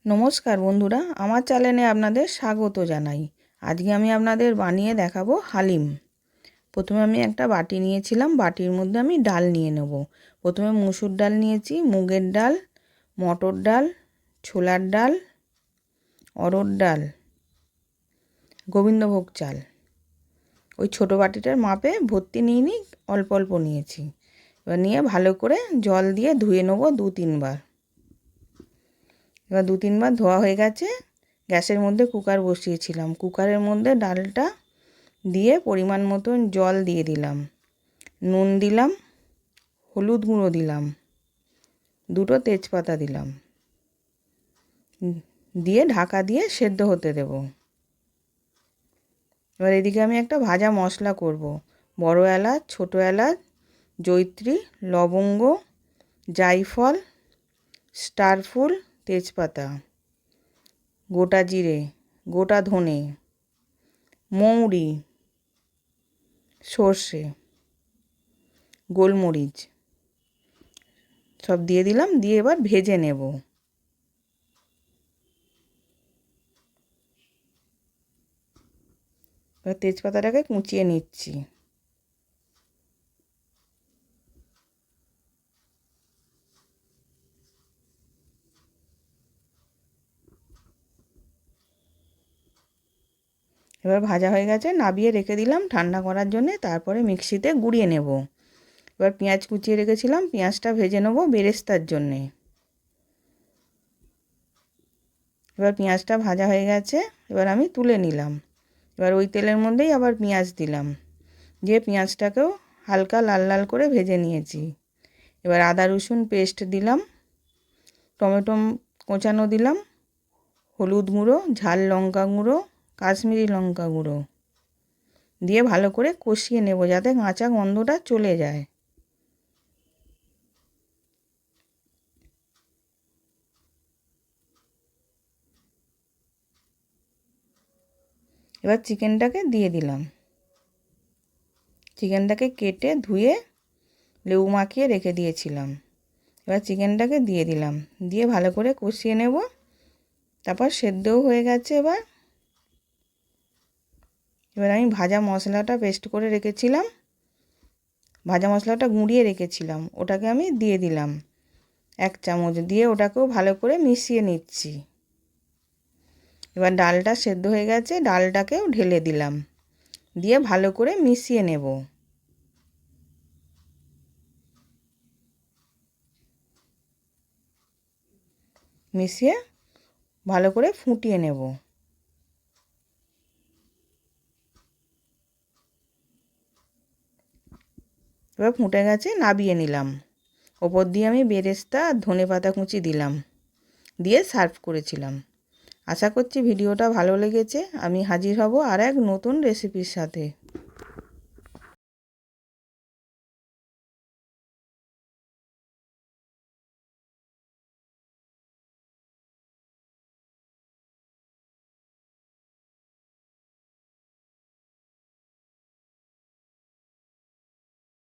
নমস্কার বন্ধুরা, আমার চ্যানেলে আপনাদের স্বাগত জানাই। আজকে আমি আপনাদের বানিয়ে দেখাবো হালিম। প্রথমে আমি একটা বাটি নিয়েছিলাম, বাটির মধ্যে আমি ডাল নিয়ে নেব। প্রথমে মুসুর ডাল নিয়েছি, মুগের ডাল, মটর ডাল, ছোলার ডাল, অরহর ডাল, গোবিন্দভোগ চাল। ওই ছোটো বাটিটার মাপে ভর্তি নিইনি, অল্প অল্প নিয়েছি। এবার নিয়ে ভালো করে জল দিয়ে ধুয়ে নেবো 2-3 বার। এবার 2-3 বার ধোয়া হয়ে গেছে। গ্যাসের মধ্যে কুকার বসিয়েছিলাম, কুকারের মধ্যে ডালটা দিয়ে পরিমাণ মতন জল দিয়ে দিলাম, নুন দিলাম, হলুদ গুঁড়ো দিলাম, 2টো তেজপাতা দিলাম, দিয়ে ঢাকা দিয়ে সেদ্ধ হতে দেব। এবার এদিকে আমি একটা ভাজা মশলা করব। বড় এলাচ, ছোটো এলাচ, জয়িত্রী, লবঙ্গ, জায়ফল, স্টার ফুল, তেজপাতা, গোটা জিরে, গোটা ধনে, মৌরি, সর্ষে, গোলমরিচ সব দিয়ে দিলাম, দিয়ে এবার ভেজে নেব। এবার তেজপাতাটাকে কুচিয়ে নিচ্ছি। এবার ভাজা হয়ে গেছে, নাবিয়ে রেখে দিলাম ঠান্ডা করার জন্যে। তারপরে মিক্সিতে গুঁড়িয়ে নেব। এবার পেঁয়াজ কুচিয়ে রেখেছিলাম, পেঁয়াজটা ভেজে নেব বেরেস্তার জন্যে। এবার পেঁয়াজটা ভাজা হয়ে গেছে, এবার আমি তুলে নিলাম। এবার ওই তেলের মধ্যেই আবার পেঁয়াজ দিলাম, দিয়ে পেঁয়াজটাকেও হালকা লাল লাল করে ভেজে নিয়েছি। এবার আদা রসুন পেস্ট দিলাম, টমেটো কোঁচানো দিলাম, হলুদ গুঁড়ো, ঝাল লঙ্কা গুঁড়ো, কাশ্মীরি লঙ্কা গুঁড়ো দিয়ে ভালো করে কষিয়ে নেব, যাতে কাঁচা গন্ধটা চলে যায়। এবার চিকেনটাকে দিয়ে দিলাম। চিকেনটাকে কেটে ধুয়ে লেবু মাখিয়ে রেখে দিয়েছিলাম। এবার চিকেনটাকে দিয়ে দিলাম, দিয়ে ভালো করে কষিয়ে নেব। তারপর সেদ্ধও হয়ে গেছে। এবার আমি ভাজা মশলাটা পেস্ট করে রেখেছিলাম, ভাজা মশলাটা গুঁড়িয়ে রেখেছিলাম, ওটাকে আমি দিয়ে দিলাম 1 চামচ, দিয়ে ওটাকেও ভালো করে মিশিয়ে নিচ্ছি। এবার ডালটা সেদ্ধ হয়ে গেছে, ডালটাকেও ঢেলে দিলাম, দিয়ে ভালো করে মিশিয়ে নেব। মিশিয়ে ভালো করে ফুটিয়ে নেব। এবার ফুটে গেছে, নাবিয়ে নিলাম। ওপর দিয়ে আমি বেরেস্তা আর ধনেপাতা কুচি দিলাম, দিয়ে সার্ভ করেছিলাম। আশা করছি ভিডিওটা ভালো লেগেছে। আমি হাজির হব আর এক নতুন রেসিপির সাথে।